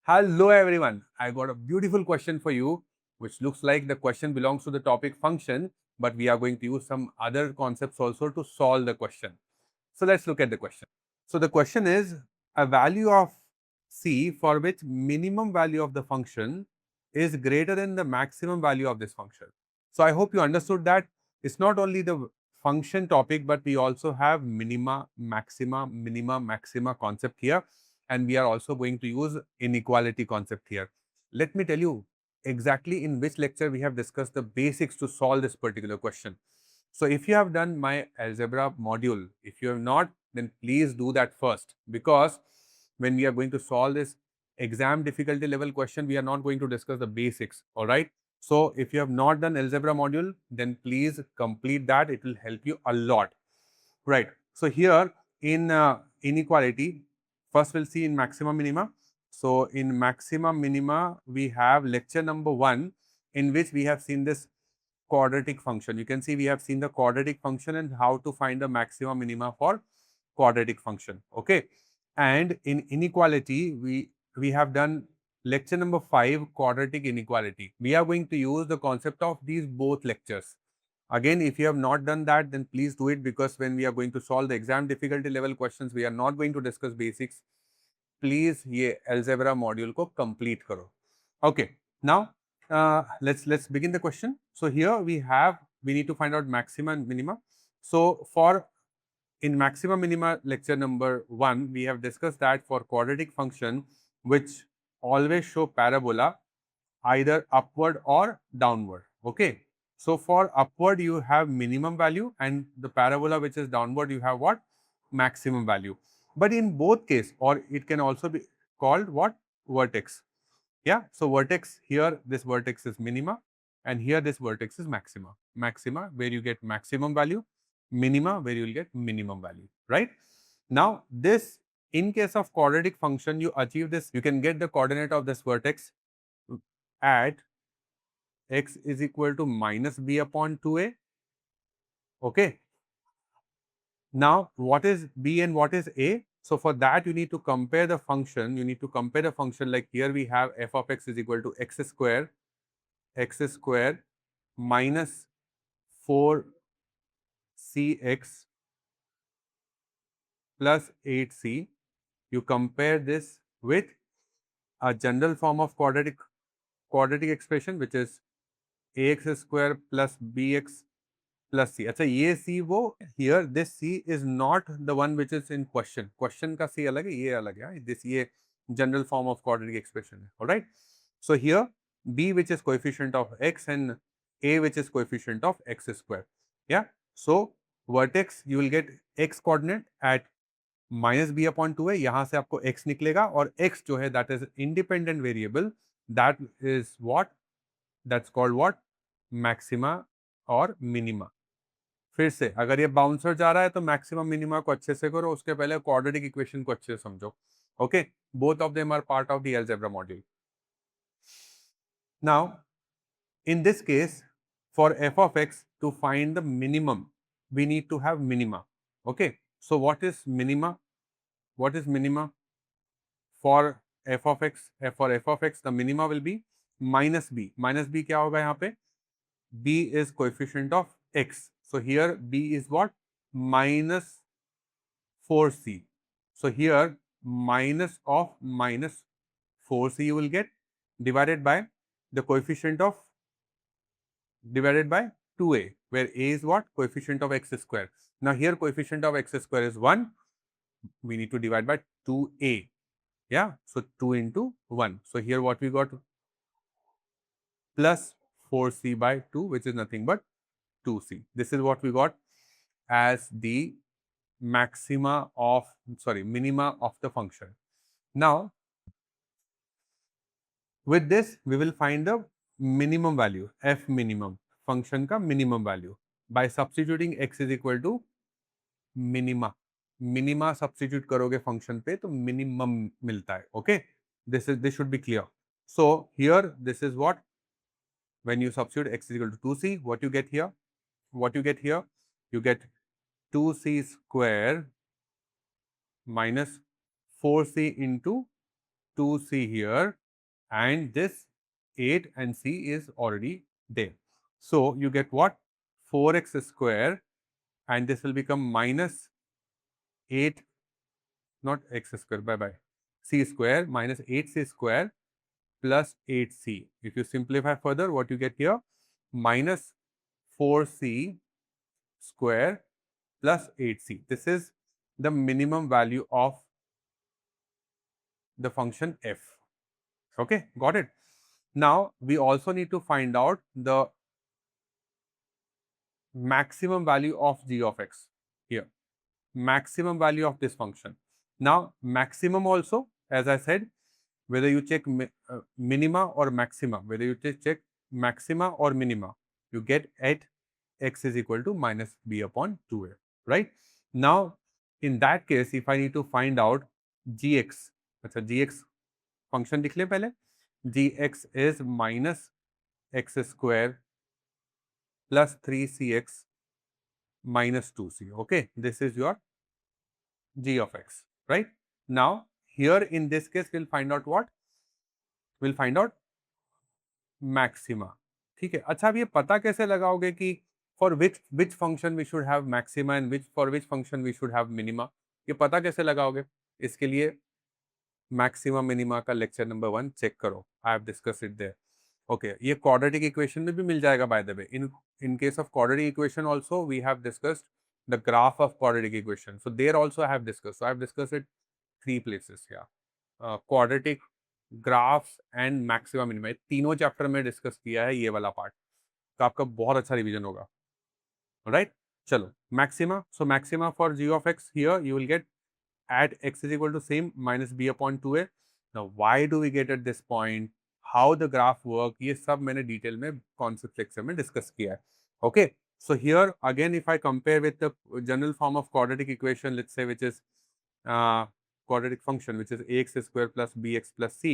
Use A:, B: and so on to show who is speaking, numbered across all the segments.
A: Hello everyone, I got a beautiful question for you which looks like the question belongs to the topic function, but we are going to use some other concepts also to solve the question. So let's look at the question. So the question is a value of c for which minimum value of the function is greater than the maximum value of this function. So I hope you understood that it's not only the function topic, but we also have minima, maxima concept here, and we are also going to use inequality concept here. Let me tell you exactly in which lecture we have discussed the basics to solve this particular question. So if you have done my algebra module, if you have not, then please do that first, because when we are going to solve this exam difficulty level question, we are not going to discuss the basics. All right. So if you have not done algebra module, then please complete that. It will help you a lot. Right. So here in inequality, first we'll see in maxima minima. So in maxima minima, we have lecture number 1 in which we have seen this quadratic function. You can see we have seen the quadratic function and how to find the maxima minima for quadratic function. Okay. And in inequality, we have done lecture number 5, quadratic inequality. We are going to use the concept of these both lectures. Again, if you have not done that, then please do it, because when we are going to solve the exam difficulty level questions, we are not going to discuss basics. Please ये algebra module को complete करो. Okay. Now let's begin the question. So here we need to find out maxima and minima. So for in maxima minima lecture number 1, we have discussed that for quadratic function which always show parabola either upward or downward. Okay. So for upward you have minimum value, and the parabola which is downward you have what? Maximum value. But in both case, or it can also be called what? Vertex. Yeah. So vertex, here this vertex is minima, and here this vertex is maxima. Maxima where you get maximum value, minima where you will get minimum value, right? Now this, in case of quadratic function, you achieve this, you can get the coordinate of this vertex at x is equal to minus b upon 2a. Okay. Now, what is b and what is a? So, for that you need to compare the function. You need to compare the function, like here we have f of x is equal to x square minus 4cx plus 8c. You compare this with a general form of quadratic expression, which is ax square plus bx plus c. अच्छा ये c वो here this c is not the one which is in question. Question का c अलग है, ये अलग है. This ये general form of quadratic expression है. All right. So here b which is coefficient of x and a which is coefficient of x square. Yeah. So vertex you will get x coordinate at minus b upon 2 है. यहाँ से आपको x निकलेगा, और x जो है that is independent variable, that is what? That's called what? Maxima और minima. फिर से अगर ये बाउंसर जा रहा है तो मैक्सिमम मिनिमा को अच्छे से करो, उसके पहले क्वाड्रेटिक इक्वेशन को अच्छे से समझो. Okay, both of them are part of the algebra module. Now in this case, for f of x, to find the minimum, we need to have minima. Okay, so what is minima? What is minima for f of x? For f of x, the minima will be minus b. Minus b क्या होगा यहाँ पे? b is coefficient of x. So here b is what? Minus 4c. So here minus of minus 4c you will get, divided by the coefficient of, divided by 2a, where a is what? Coefficient of x square. Now here coefficient of x square is 1. We need to divide by 2a. Yeah. So 2 into 1. So here what we got? Plus 4c by 2, which is nothing but 2c. This is what we got as the minima of the function. Now with this we will find the minimum value, f minimum, function का minimum value, by substituting x is equal to minima. Minima substitute करोगे function पे तो minimum मिलता है. Okay, this should be clear. So here this is what, when you substitute x is equal to 2c, what you get here? You get 2c square minus 4c into 2c here, and this 8 and c is already there. So you get what? 4x square, and this will become minus 8, not x square, bye bye, c square minus 8c square plus 8c. If you simplify further, what you get here? Minus 4c square plus 8c. This is the minimum value of the function f. Okay, got it? Now, we also need to find out the maximum value of g of x here. Maximum value of this function. Now, maximum also, as I said, whether you check minima or maxima, whether you check maxima or minima, you get at x is equal to minus b upon 2a, right? Now, in that case, if I need to find out gx, अच्छा gx function लिख लें पहले, gx is minus x square plus 3cx minus 2c, okay? This is your g of x, right? Now, here in this case, we'll find out what? We'll find out maxima. ठीक है? अच्छा, अब ये पता कैसे लगाओगे कि for which function we should have maxima and for which function we should have minima? ये पता कैसे लगाओगे? इसके लिए मैक्सिमा मिनिमा का लेक्चर नंबर 1 चेक करो. I have discuss it there. Okay, ये क्वाड्रेटिक इक्वेशन में भी मिल जाएगा by the way. In case of quadratic equation also we have discussed the graph of quadratic equation. So there also I have discussed. So I have discussed it 3 places here. Quadratic, graphs and maxima minima, तीनों chapter में डिस्कस किया है ये वाला part. तो आपका बहुत अच्छा रिवीजन होगा. राइट, चलो maxima. So maxima for g of x here you will get at x is equal to same minus b upon 2a. Now why do we get at this point? How the graph work? ये सब मैंने detail में concept lecture में डिस्कस किया है. Okay, so here again if I compare with the general form of quadratic equation, let's say which is quadratic function which is ax square plus bx plus c,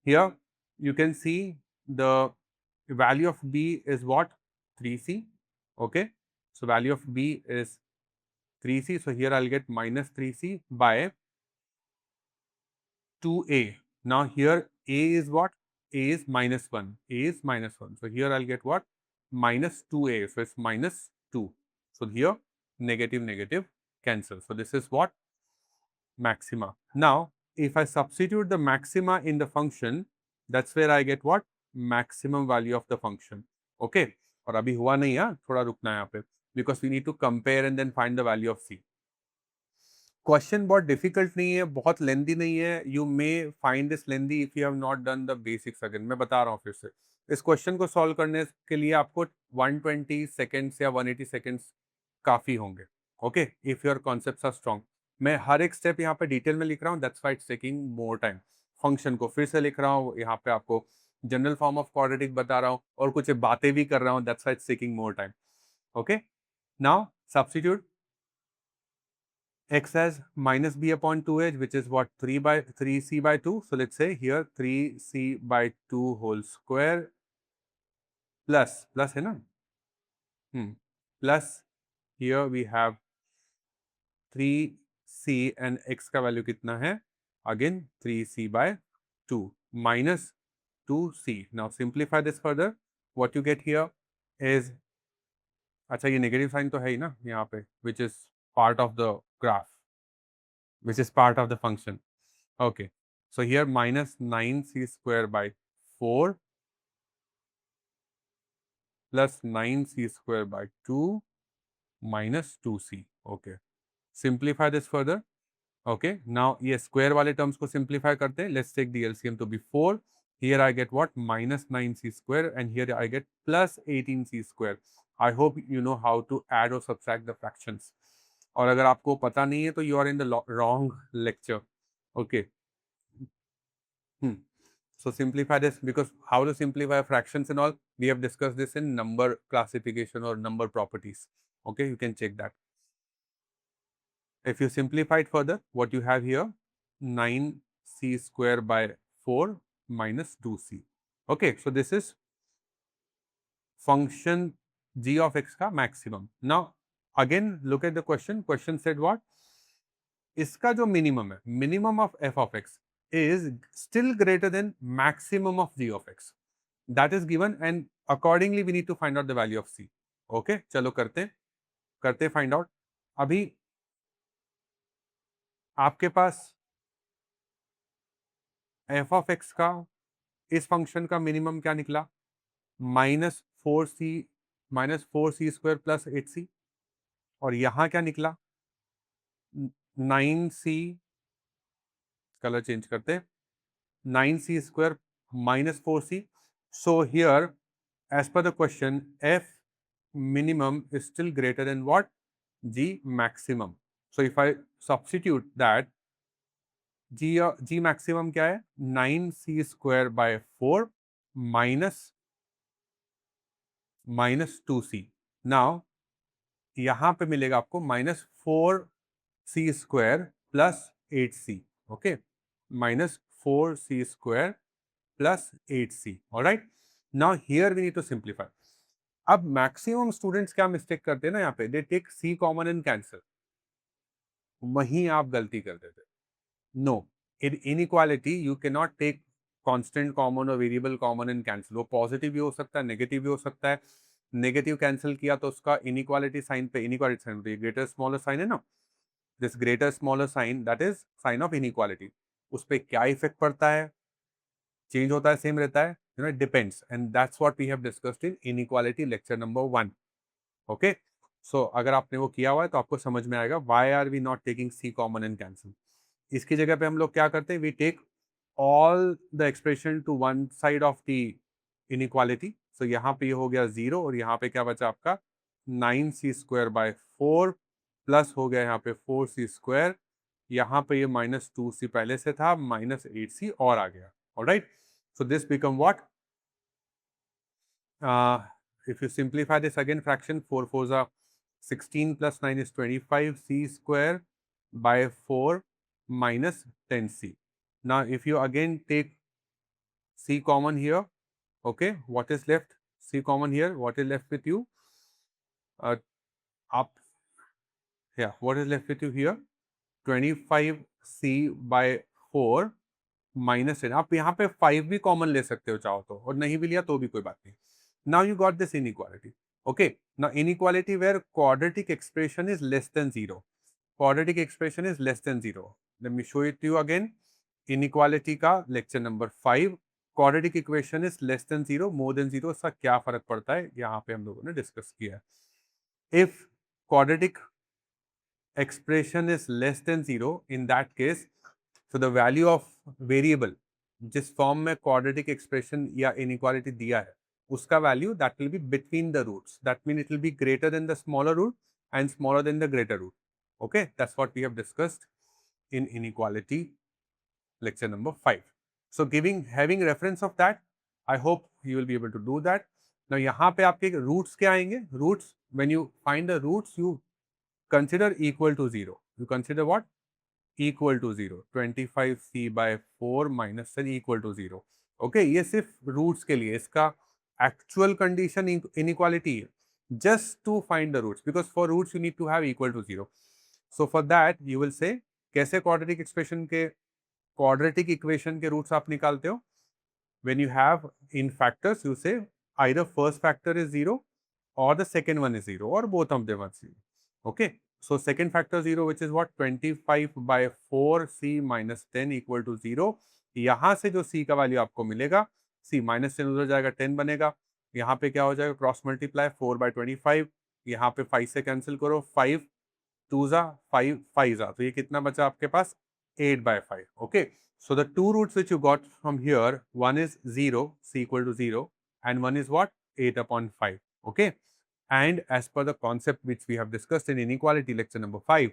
A: here you can see the value of b is what? 3c. Okay, so value of b is 3c. So here I'll get minus 3c by 2a. Now here a is what? A is minus 1. A is minus 1. So here I'll get what? Minus 2a. So it's minus 2. So here negative negative cancel. So this is what? Maxima. Now if I substitute the maxima in the function, that's where I get what? Maximum value of the function. Okay. और अभी हुआ नहीं है, थोड़ा रुकना है यहाँ पे, because we need to compare and then find the value of c. Question बहुत डिफिकल्ट नहीं है, बहुत लेंदी नहीं है. You may find this lengthy if you have not done the basics. Again मैं बता रहा हूँ फिर से, इस क्वेश्चन को सॉल्व करने के लिए आपको 120 सेकेंड्स या 180 सेकेंड्स काफ़ी होंगे. Okay, if your concepts are strong. मैं हर एक स्टेप यहाँ पे डिटेल में लिख रहा हूँ, that's why it's taking more time. Function को फिर से लिख रहा हूँ, यहाँ पे आपको जनरल फॉर्म ऑफ क्वाड्रेटिक बता रहा हूँ और कुछ बातें भी कर रहा हूँ, that's why it's taking more time. Okay, now substitute x as minus b upon 2a, which is what? 3c by 2. So let's say here 3c by 2 whole square plus है ना? Plus here we have 3c and x का value कितना है? Again 3c by 2 minus 2c. Now simplify this further. What you get here is, अच्छा ये negative sign तो है ही ना यहाँ पे, which is part of the graph, which is part of the function. Okay, so here minus 9c square by 4 plus 9c square by 2 minus 2c. Okay, simplify this further. Okay, now ये square वाले terms को simplify करते हैं. Let's take the LCM to be 4. Here I get what? Minus 9c square, and here I get plus 18c square. I hope you know how to add or subtract the fractions. और अगर आपको पता नहीं है तो you are in the wrong lecture. Okay. So simplify this, because how to simplify fractions and all, we have discussed this in number classification or number properties. Okay, you can check that. If you simplify it further, what you have here, 9c square by 4 minus 2c. Okay, so this is function g of x का maximum. Now again look at the question. Question said what? इसका जो minimum है, minimum of f of x, is still greater than maximum of g of x. That is given and accordingly we need to find out the value of c. Okay, चलो करते find out. अभी आपके पास f of x का इस function का minimum क्या निकला? -4c square plus 8c और यहाँ क्या निकला? 9c, कलर चेंज करते, 9c square -4c. So here, as per the question, f minimum is still greater than what? G maximum. So if I substitute that, G maximum क्या है? 9c square by 4 minus 2c. Now यहाँ पे मिलेगा आपको -4c square plus 8c. Okay, -4c square plus 8c. Alright, now here we need to simplify. अब maximum students क्या mistake करते हैं ना, यहाँ पे they take c common and cancel. वहीं आप गलती कर देते. No, in inequality you can not take constant common और वेरिएबल कॉमन एंड कैंसिल. वो पॉजिटिव भी हो सकता है, नेगेटिव भी हो सकता है. नेगेटिव कैंसिल किया तो उसका इनइक्वालिटी साइन पे इनइक्वालिटी साइन होती है. ग्रेटर स्मॉलर साइन है ना, this greater smaller sign that is sign of inequality. उस पर क्या इफेक्ट पड़ता है, चेंज होता है, सेम रहता है, you know, it depends. And that's what we have discussed in inequality lecture number 1. Okay, so अगर आपने वो किया हुआ है तो आपको समझ में आएगा why are we not taking C common and cancel. इसकी जगह पे हम लोग क्या करते हैं, we take all the expression to one side of the inequality. So यहाँ पे ये हो गया 0 और यहाँ पे क्या बचा आपका 9c स्क्वायर बाय 4 प्लस हो गया यहाँ पे 4c स्क्वायर. यहाँ पे ये -2c पहले से था, -8c और आ गया. Alright, so this become what, if you simplify this again, fraction 4 4s are 16 plus 9 is 25c square by 4 minus 10c. Now if you again take c common here, okay, what is left? C common here, what is left with you? Up, yeah, what is left with you here? 25c by 4 minus 10. आप यहाँ पे 5 भी common ले सकते हो चाहो तो, और नहीं भी लिया तो भी कोई बात नहीं. Now you got this inequality. Okay, now inequality where quadratic expression is less than 0. Quadratic expression is less than 0. Let me show it to you again. Inequality का lecture number 5. Quadratic equation is less than 0, more than 0. इसका क्या फर्क पड़ता है, यहाँ पे हम लोगों ने डिस्कस किया है. If quadratic expression is less than 0, in that case, so the value of variable जिस फॉर्म में quadratic expression या inequality दिया है, उसका value that will be between the roots. That means it will be greater than the smaller root and smaller than the greater root. Okay, that's what we have discussed in inequality lecture number 5. So having reference of that, I hope you will be able to do that. Now यहाँ पे आपके roots क्या आएंगे? Roots, when you find the roots, you consider equal to 0. You consider what? Equal to 0. 25c by 4 minus 10 equal to 0. Okay, ये सिर्फ roots के लिए. इसका actual condition inequality just to find the roots, because for roots you need to have equal to 0. So for that you will say कैसे quadratic expression के quadratic equation के roots आप निकालते हो? When you have in factors, you say either first factor is 0 or the second one is 0 or both of them are 0. Okay, so second factor 0, which is what, 25 by 4c minus 10 equal to 0. यहाँ से जो c का value आपको मिलेगा, c -10 उधर जाएगा, 10 बनेगा. यहाँ पे क्या हो जाएगा, क्रॉस मल्टीप्लाई 4 by 25. यहाँ पे 5 से कैंसिल करो, 5 2 जा 5 5 जा, तो ये कितना बचा आपके पास, 8 by 5. Okay, so the two roots which you got from here, one is 0, c equal to 0, and one is what, 8 upon 5. Okay, and as per the concept which we have discussed in inequality lecture number 5,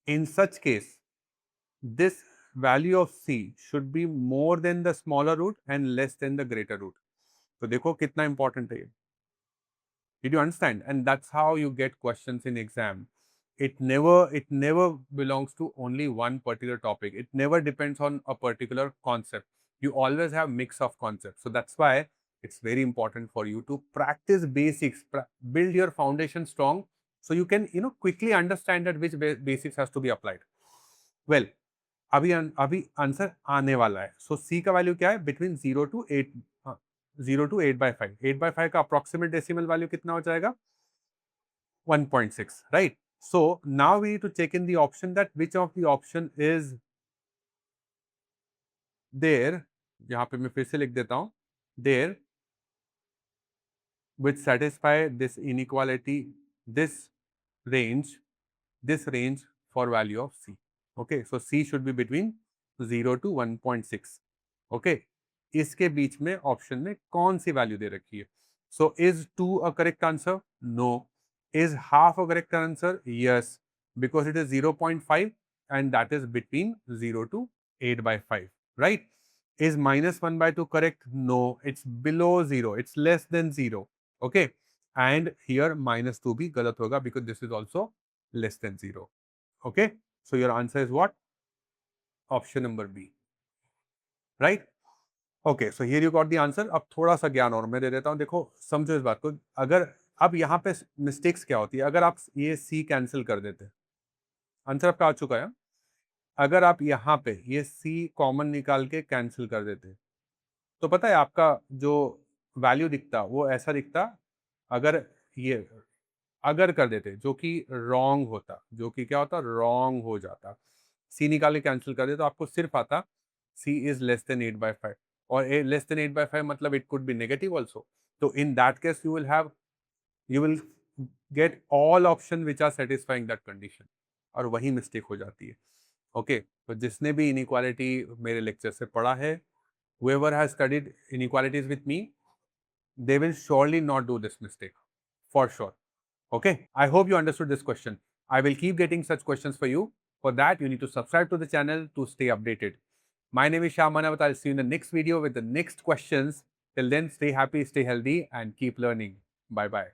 A: in such case this value of c should be more than the smaller root and less than the greater root. तो देखो कितना important है ये. Did you understand? And that's how you get questions in exam. It never belongs to only one particular topic. It never depends on a particular concept. You always have mix of concepts. So that's why it's very important for you to practice basics, build your foundation strong, so you can quickly understand that which basics has to be applied. Well, अभी answer आने वाला है. सो सी का value क्या है? Between 0 to 8, 0 to 8/5. 8/5 का approximate decimal value कितना हो जाएगा? 1.6, right? So now we need to check in the option that which of the option is there. यहाँ पे मैं फिर से लिख देता हूँ. There which satisfy this inequality, this range, this range for value of C. Okay, so C should be between 0 to 1.6. Okay, इसके बीच में ऑप्शन में कौन सी वैल्यू दे रखी है? So is 2 a correct answer? No. Is half a correct answer? Yes, because it is 0.5 and that is between 0 to 8/5, right? Is -1/2 correct? No, it's below 0, it's less than 0. Okay, and here -2 भी गलत होगा because this is also less than 0. Okay, so your answer is what? Option number B, right? Okay, so here you got the answer. अब थोड़ा सा ज्ञान और मैं दे देता हूँ. देखो, समझो इस बात को. अगर अब यहाँ पे मिस्टेक्स क्या होती है? अगर आप ये C कैंसिल कर देते, आंसर आपका आ चुका है. अगर आप यहाँ पे ये C कॉमन निकाल के कैंसिल कर देते, तो पता है आपका जो वैल्यू दिखता वो ऐसा दिखता. अगर ये अगर कर देते जो कि रॉन्ग होता, जो कि क्या होता? रॉन्ग हो जाता. सी निकाल के कैंसिल कर दे तो आपको सिर्फ आता सी इज लेस देन 8/5. और लेस देन 8/5 मतलब it could be negative also. तो in that case you will get all option which are satisfying that condition. और वही मिस्टेक हो जाती है. ओके, तो जिसने भी इनइक्वालिटी मेरे लेक्चर से पढ़ा है, whoever has studied inequalities with me, they will surely not do this mistake, for sure. Okay, I hope you understood this question. I will keep getting such questions for you. For that, you need to subscribe to the channel to stay updated. My name is Shyam Sir. I'll see you in the next video with the next questions. Till then, stay happy, stay healthy, and keep learning. Bye bye.